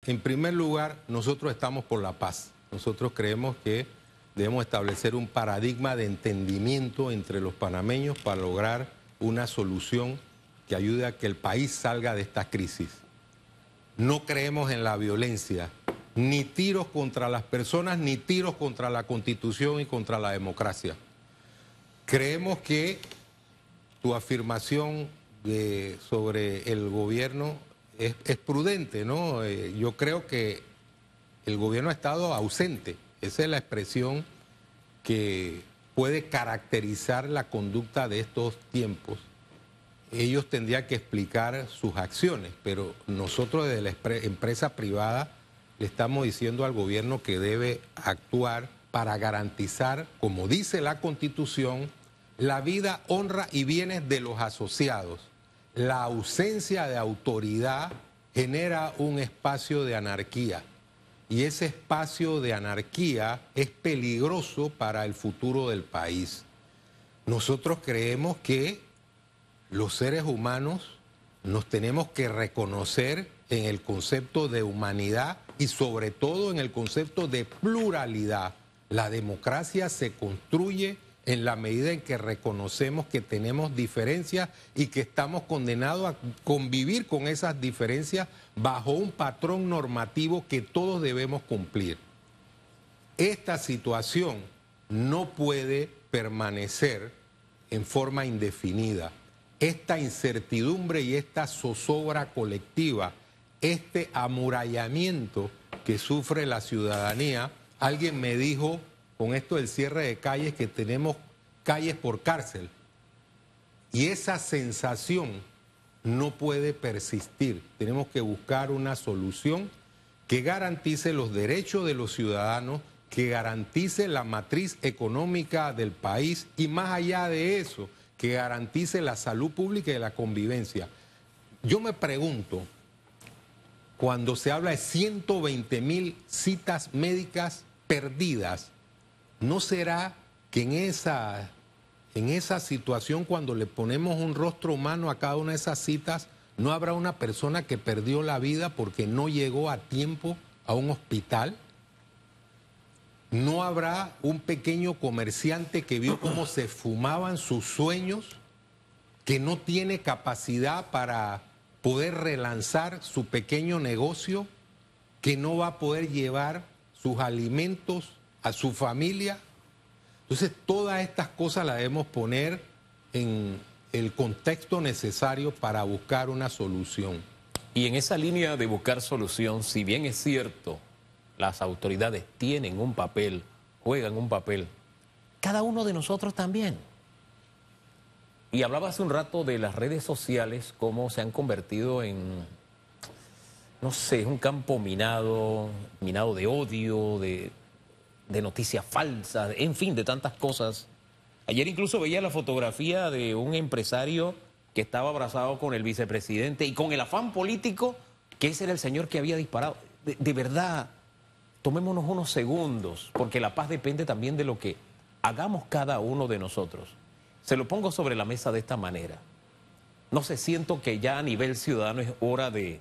en primer lugar, nosotros estamos por la paz. Nosotros creemos que debemos establecer un paradigma de entendimiento entre los panameños para lograr una solución que ayude a que el país salga de esta crisis. No creemos en la violencia, ni tiros contra las personas, ni tiros contra la Constitución y contra la democracia. Creemos que tu afirmación sobre el gobierno es prudente, ¿no? Yo creo que el gobierno ha estado ausente. Esa es la expresión que puede caracterizar la conducta de estos tiempos. Ellos tendrían que explicar sus acciones, pero nosotros desde la empresa privada le estamos diciendo al gobierno que debe actuar para garantizar, como dice la Constitución, la vida, honra y bienes de los asociados. La ausencia de autoridad genera un espacio de anarquía y ese espacio de anarquía es peligroso para el futuro del país. Nosotros creemos que los seres humanos nos tenemos que reconocer en el concepto de humanidad y sobre todo en el concepto de pluralidad. La democracia se construye en la medida en que reconocemos que tenemos diferencias y que estamos condenados a convivir con esas diferencias bajo un patrón normativo que todos debemos cumplir. Esta situación no puede permanecer en forma indefinida. Esta incertidumbre y esta zozobra colectiva, este amurallamiento que sufre la ciudadanía, alguien me dijo con esto del cierre de calles que tenemos calles por cárcel. Y esa sensación no puede persistir. Tenemos que buscar una solución que garantice los derechos de los ciudadanos, que garantice la matriz económica del país y más allá de eso, que garantice la salud pública y la convivencia. Yo me pregunto, cuando se habla de 120.000 citas médicas perdidas, ¿no será que en esa situación, cuando le ponemos un rostro humano a cada una de esas citas, no habrá una persona que perdió la vida porque no llegó a tiempo a un hospital? ¿No habrá un pequeño comerciante que vio cómo se fumaban sus sueños, que no tiene capacidad para poder relanzar su pequeño negocio, que no va a poder llevar sus alimentos a su familia? Entonces, todas estas cosas las debemos poner en el contexto necesario para buscar una solución. Y en esa línea de buscar solución, si bien es cierto, las autoridades tienen un papel, juegan un papel, cada uno de nosotros también. Y hablaba hace un rato de las redes sociales, cómo se han convertido en, no sé, un campo minado de odio, de noticias falsas, en fin, de tantas cosas. Ayer incluso veía la fotografía de un empresario que estaba abrazado con el vicepresidente y con el afán político que ese era el señor que había disparado. De verdad, tomémonos unos segundos, porque la paz depende también de lo que hagamos cada uno de nosotros. Se lo pongo sobre la mesa de esta manera. No sé, siento que ya a nivel ciudadano es hora de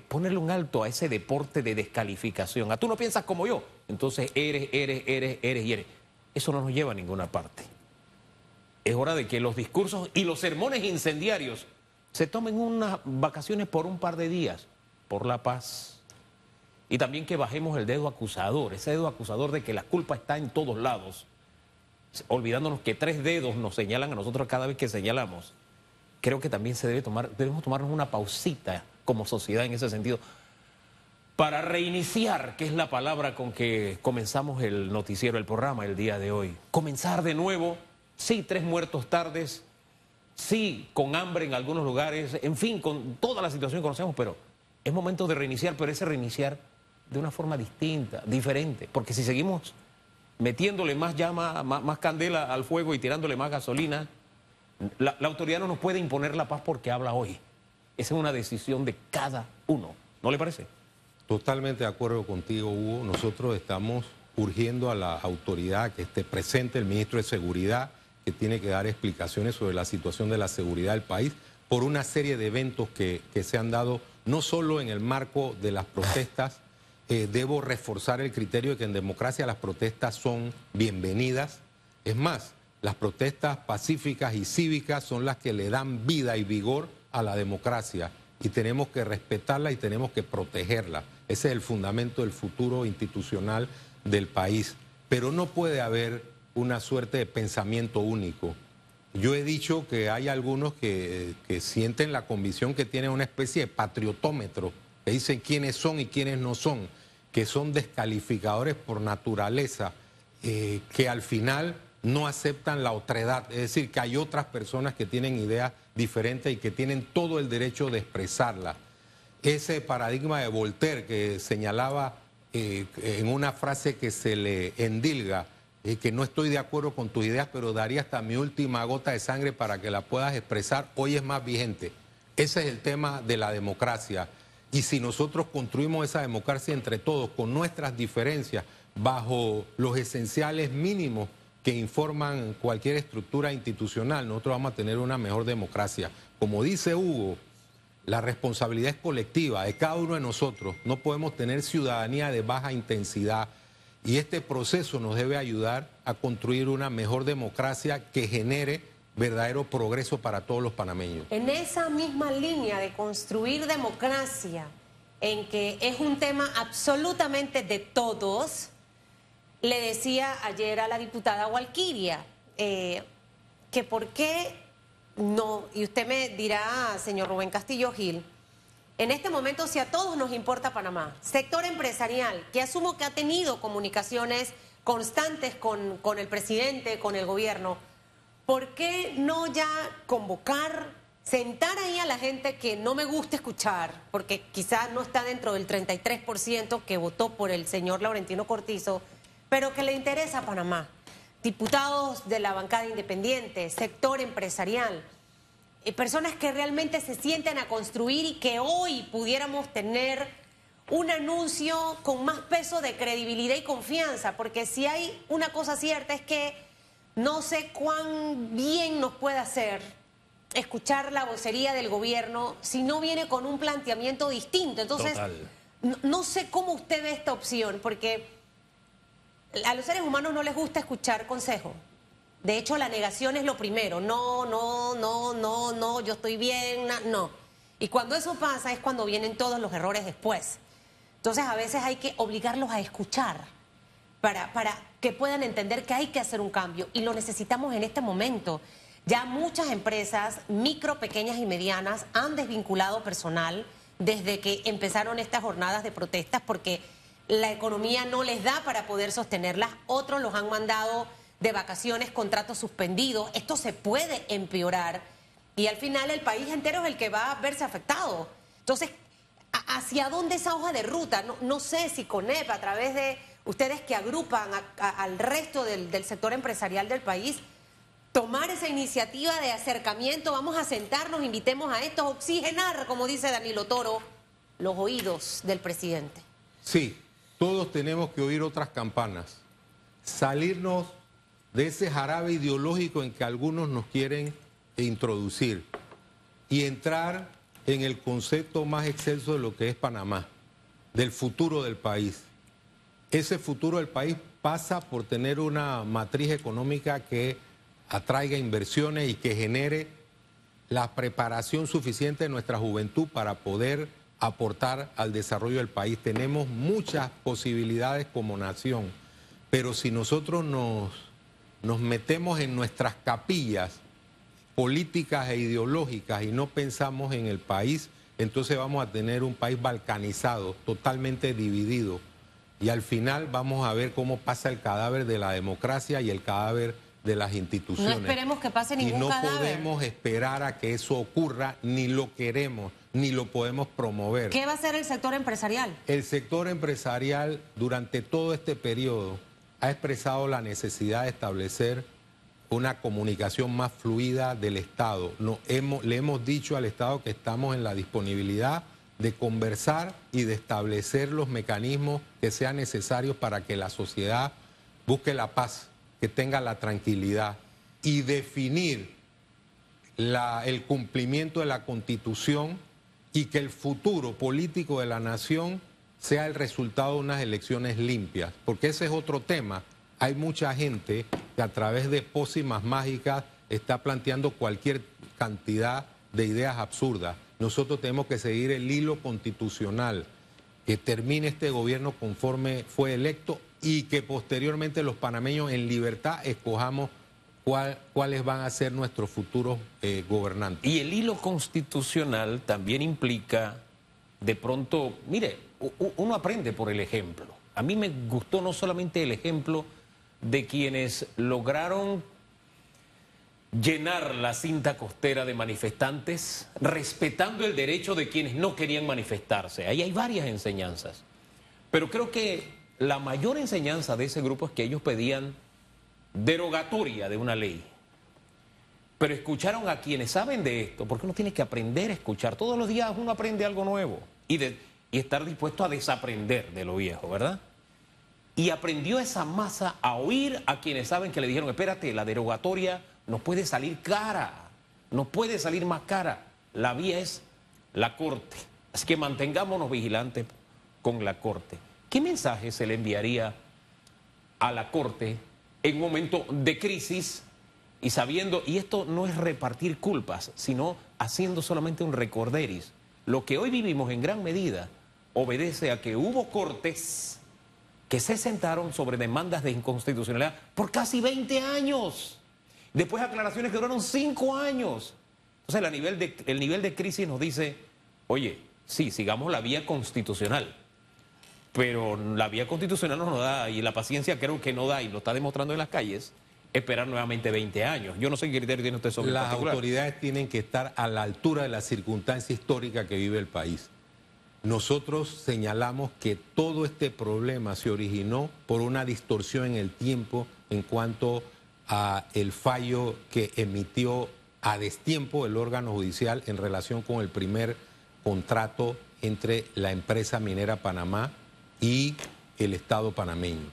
ponerle un alto a ese deporte de descalificación. A tú no piensas como yo, entonces eres y eres. Eso no nos lleva a ninguna parte. Es hora de que los discursos y los sermones incendiarios se tomen unas vacaciones por un par de días, por la paz. Y también que bajemos el dedo acusador, ese dedo acusador de que la culpa está en todos lados, olvidándonos que 3 dedos nos señalan a nosotros cada vez que señalamos. Creo que también debemos tomarnos una pausita como sociedad en ese sentido, para reiniciar, que es la palabra con que comenzamos el noticiero, el programa el día de hoy. Comenzar de nuevo, sí, 3 muertos tardes, sí, con hambre en algunos lugares, en fin, con toda la situación que conocemos, pero es momento de reiniciar, pero ese reiniciar de una forma distinta, diferente, porque si seguimos metiéndole más llama, más candela al fuego y tirándole más gasolina, la autoridad no nos puede imponer la paz porque habla hoy. Esa es una decisión de cada uno, ¿no le parece? Totalmente de acuerdo contigo, Hugo. Nosotros estamos urgiendo a la autoridad que esté presente, el ministro de Seguridad, que tiene que dar explicaciones sobre la situación de la seguridad del país, por una serie de eventos que se han dado no solo en el marco de las protestas. Debo reforzar el criterio de que en democracia las protestas son bienvenidas. Es más, las protestas pacíficas y cívicas son las que le dan vida y vigor a la democracia y tenemos que respetarla y tenemos que protegerla. Ese es el fundamento del futuro institucional del país. Pero no puede haber una suerte de pensamiento único. Yo he dicho que hay algunos que sienten la convicción que tienen una especie de patriotómetro, que dicen quiénes son y quiénes no son, que son descalificadores por naturaleza, que al final no aceptan la otredad, es decir, que hay otras personas que tienen ideas diferentes y que tienen todo el derecho de expresarlas. Ese paradigma de Voltaire que señalaba en una frase que se le endilga, que no estoy de acuerdo con tus ideas, pero daría hasta mi última gota de sangre para que la puedas expresar, hoy es más vigente. Ese es el tema de la democracia. Y si nosotros construimos esa democracia entre todos, con nuestras diferencias, bajo los esenciales mínimos que informan cualquier estructura institucional, nosotros vamos a tener una mejor democracia. Como dice Hugo, la responsabilidad es colectiva de cada uno de nosotros. No podemos tener ciudadanía de baja intensidad y este proceso nos debe ayudar a construir una mejor democracia que genere verdadero progreso para todos los panameños. En esa misma línea de construir democracia, en que es un tema absolutamente de todos, le decía ayer a la diputada Walkiria que por qué no, y usted me dirá, señor Rubén Castillo Gil, en este momento si a todos nos importa Panamá, sector empresarial, que asumo que ha tenido comunicaciones constantes con el presidente, con el gobierno, ¿por qué no ya convocar, sentar ahí a la gente que no me gusta escuchar, porque quizás no está dentro del 33% que votó por el señor Laurentino Cortizo, pero que le interesa a Panamá? Diputados de la bancada independiente, sector empresarial, personas que realmente se sienten a construir y que hoy pudiéramos tener un anuncio con más peso de credibilidad y confianza, porque si hay una cosa cierta es que no sé cuán bien nos puede hacer escuchar la vocería del gobierno si no viene con un planteamiento distinto. Entonces, no sé cómo usted ve esta opción, porque a los seres humanos no les gusta escuchar consejo. De hecho, la negación es lo primero. No, yo estoy bien, no. Y cuando eso pasa es cuando vienen todos los errores después. Entonces, a veces hay que obligarlos a escuchar para que puedan entender que hay que hacer un cambio. Y lo necesitamos en este momento. Ya muchas empresas, micro, pequeñas y medianas, han desvinculado personal desde que empezaron estas jornadas de protestas porque la economía no les da para poder sostenerlas. Otros los han mandado de vacaciones, contratos suspendidos. Esto se puede empeorar y al final el país entero es el que va a verse afectado. Entonces, ¿hacia dónde esa hoja de ruta? No sé si CONEP, a través de ustedes que agrupan al resto del sector empresarial del país, tomar esa iniciativa de acercamiento, vamos a sentarnos, invitemos a estos, oxigenar, como dice Danilo Toro, los oídos del presidente. Sí, todos tenemos que oír otras campanas, salirnos de ese jarabe ideológico en que algunos nos quieren introducir y entrar en el concepto más excelso de lo que es Panamá, del futuro del país. Ese futuro del país pasa por tener una matriz económica que atraiga inversiones y que genere la preparación suficiente de nuestra juventud para poder aportar al desarrollo del país. Tenemos muchas posibilidades como nación, pero si nosotros nos metemos en nuestras capillas políticas e ideológicas y no pensamos en el país, entonces vamos a tener un país balcanizado, totalmente dividido. Y al final vamos a ver cómo pasa el cadáver de la democracia y el cadáver de las instituciones. No esperemos que pase ningún cadáver. Y no podemos esperar a que eso ocurra, ni lo queremos, ni lo podemos promover. ¿Qué va a hacer el sector empresarial? El sector empresarial durante todo este periodo ha expresado la necesidad de establecer una comunicación más fluida del Estado. Le hemos dicho al Estado que estamos en la disponibilidad de conversar y de establecer los mecanismos que sean necesarios para que la sociedad busque la paz, que tenga la tranquilidad y definir el cumplimiento de la Constitución y que el futuro político de la nación sea el resultado de unas elecciones limpias, porque ese es otro tema. Hay mucha gente que a través de pócimas mágicas está planteando cualquier cantidad de ideas absurdas. Nosotros tenemos que seguir el hilo constitucional, que termine este gobierno conforme fue electo y que posteriormente los panameños en libertad escojamos cuáles van a ser nuestros futuros gobernantes. Y el hilo constitucional también implica, de pronto, mire, uno aprende por el ejemplo. A mí me gustó no solamente el ejemplo de quienes lograron llenar la cinta costera de manifestantes, respetando el derecho de quienes no querían manifestarse. Ahí hay varias enseñanzas. Pero creo que la mayor enseñanza de ese grupo es que ellos pedían derogatoria de una ley. Pero escucharon a quienes saben de esto, porque uno tiene que aprender a escuchar. Todos los días uno aprende algo nuevo y estar dispuesto a desaprender de lo viejo, ¿verdad? Y aprendió esa masa a oír a quienes saben que le dijeron, espérate, la derogatoria nos puede salir cara, nos puede salir más cara. La vía es la Corte. Así que mantengámonos vigilantes con la Corte. ¿Qué mensaje se le enviaría a la Corte en un momento de crisis y sabiendo, y esto no es repartir culpas, sino haciendo solamente un recorderis? Lo que hoy vivimos en gran medida obedece a que hubo cortes que se sentaron sobre demandas de inconstitucionalidad por casi 20 años. Después aclaraciones que duraron 5 años. Entonces el nivel de crisis nos dice, oye, sí, sigamos la vía constitucional. Pero la vía constitucional no nos da, y la paciencia creo que no da, y lo está demostrando en las calles, esperar nuevamente 20 años. Yo no sé qué criterio tiene usted sobre Las autoridades tienen que estar a la altura de la circunstancia histórica que vive el país. Nosotros señalamos que todo este problema se originó por una distorsión en el tiempo en cuanto a el fallo que emitió a destiempo el órgano judicial en relación con el primer contrato entre la empresa minera Panamá y el Estado panameño.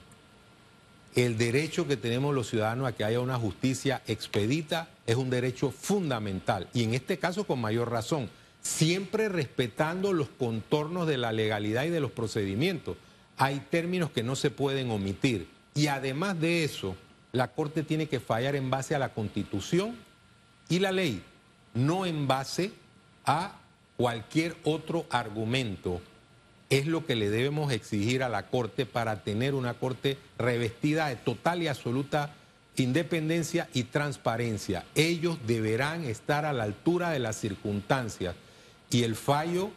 El derecho que tenemos los ciudadanos a que haya una justicia expedita es un derecho fundamental, y en este caso con mayor razón, siempre respetando los contornos de la legalidad y de los procedimientos. Hay términos que no se pueden omitir, y además de eso, la Corte tiene que fallar en base a la Constitución y la ley, no en base a cualquier otro argumento. Es lo que le debemos exigir a la Corte para tener una Corte revestida de total y absoluta independencia y transparencia. Ellos deberán estar a la altura de las circunstancias, y el fallo,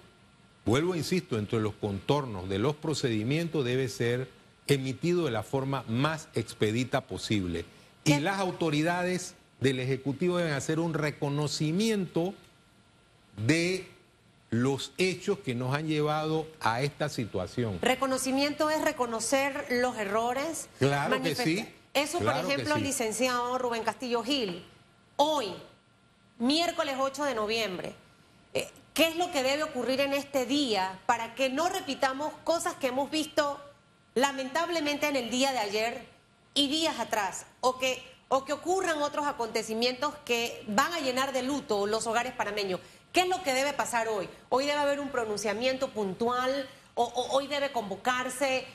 vuelvo, insisto, entre los contornos de los procedimientos debe ser emitido de la forma más expedita posible. Y las autoridades del Ejecutivo deben hacer un reconocimiento de los hechos que nos han llevado a esta situación. Reconocimiento es reconocer los errores. Claro que sí. Eso, claro, por ejemplo, sí. Licenciado Rubén Castillo Gil, hoy, miércoles 8 de noviembre, ¿qué es lo que debe ocurrir en este día para que no repitamos cosas que hemos visto lamentablemente en el día de ayer y días atrás, o que ocurran otros acontecimientos que van a llenar de luto los hogares panameños? ¿Qué es lo que debe pasar hoy? Hoy debe haber un pronunciamiento puntual, hoy debe convocarse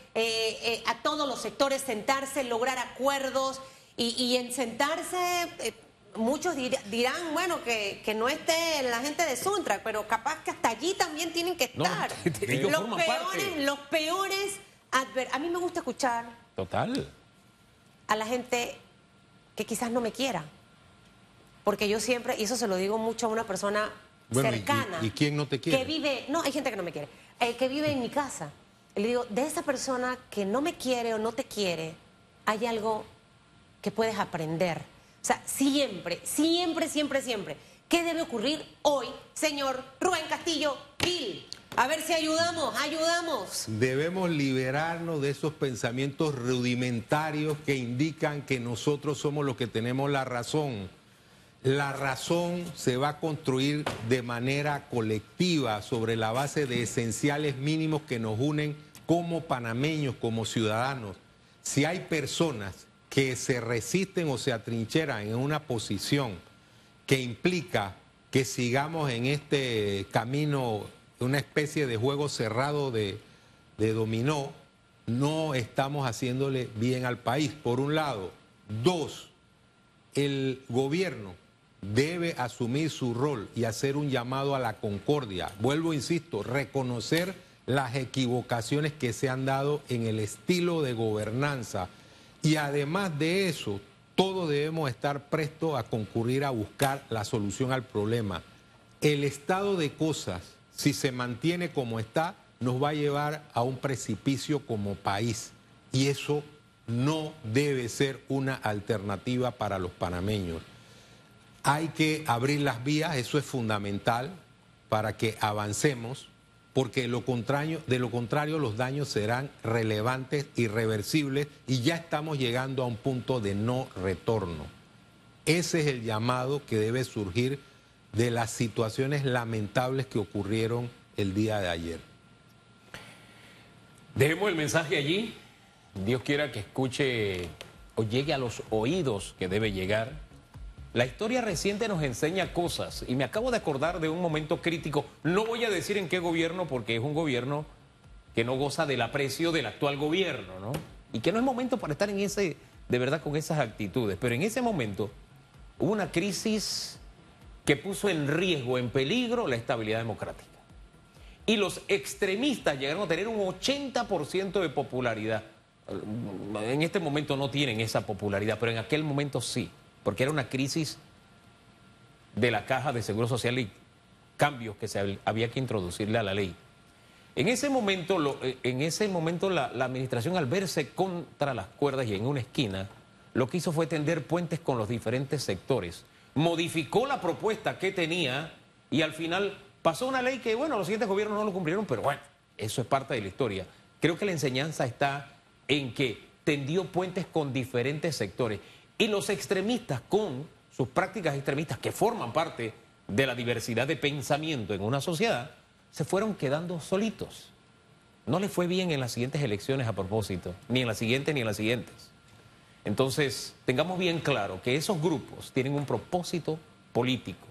a todos los sectores, sentarse, lograr acuerdos y en sentarse, muchos dirán, bueno, que no esté la gente de Suntra, pero capaz que hasta allí también tienen que estar. No, ellos forman parte. Los peores, a mí me gusta escuchar Total. a la gente que quizás no me quiera, porque yo siempre, y eso se lo digo mucho a una persona cercana. ¿Y quién no te quiere? Que vive, no, hay gente que no me quiere, que vive en mi casa. Y le digo, de esa persona que no me quiere o no te quiere, hay algo que puedes aprender. O sea, siempre, siempre, siempre, siempre. ¿Qué debe ocurrir hoy, señor Rubén Castillo Gil? A ver si ayudamos. Debemos liberarnos de esos pensamientos rudimentarios que indican que nosotros somos los que tenemos la razón. La razón se va a construir de manera colectiva sobre la base de esenciales mínimos que nos unen como panameños, como ciudadanos. Si hay personas que se resisten o se atrincheran en una posición que implica que sigamos en este camino una especie de juego cerrado de dominó, no estamos haciéndole bien al país, por un lado. Dos, el gobierno debe asumir su rol y hacer un llamado a la concordia. Vuelvo, insisto, reconocer las equivocaciones que se han dado en el estilo de gobernanza. Y además de eso, todos debemos estar prestos a concurrir a buscar la solución al problema. El estado de cosas, si se mantiene como está, nos va a llevar a un precipicio como país. Y eso no debe ser una alternativa para los panameños. Hay que abrir las vías, eso es fundamental para que avancemos, porque de lo contrario los daños serán relevantes, irreversibles, y ya estamos llegando a un punto de no retorno. Ese es el llamado que debe surgir de las situaciones lamentables que ocurrieron el día de ayer. Dejemos el mensaje allí. Dios quiera que escuche o llegue a los oídos que debe llegar. La historia reciente nos enseña cosas y me acabo de acordar de un momento crítico. No voy a decir en qué gobierno porque es un gobierno que no goza del aprecio del actual gobierno, ¿no? Y que no es momento para estar en ese, de verdad, con esas actitudes. Pero en ese momento hubo una crisis que puso en riesgo, en peligro, la estabilidad democrática. Y los extremistas llegaron a tener un 80% de popularidad. En este momento no tienen esa popularidad, pero en aquel momento sí, porque era una crisis de la Caja de Seguro Social y cambios que había que introducirle a la ley. En ese momento, la administración, al verse contra las cuerdas y en una esquina, lo que hizo fue tender puentes con los diferentes sectores. Modificó la propuesta que tenía y al final pasó una ley que, bueno, los siguientes gobiernos no lo cumplieron, pero bueno, eso es parte de la historia. Creo que la enseñanza está en que tendió puentes con diferentes sectores. Y los extremistas, con sus prácticas extremistas que forman parte de la diversidad de pensamiento en una sociedad, se fueron quedando solitos. No les fue bien en las siguientes elecciones a propósito, ni en las siguientes ni en las siguientes. Entonces, tengamos bien claro que esos grupos tienen un propósito político,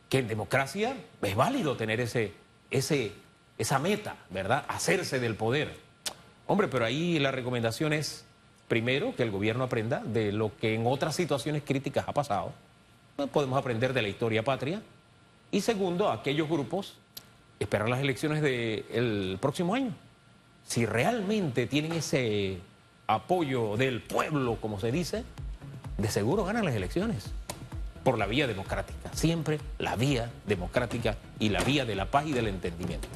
que en democracia es válido tener esa meta, ¿verdad? Hacerse del poder. Hombre, pero ahí la recomendación es, primero, que el gobierno aprenda de lo que en otras situaciones críticas ha pasado. Podemos aprender de la historia patria. Y segundo, aquellos grupos, esperar las elecciones del próximo año. Si realmente tienen ese apoyo del pueblo, como se dice, de seguro ganan las elecciones. Por la vía democrática. Siempre la vía democrática y la vía de la paz y del entendimiento.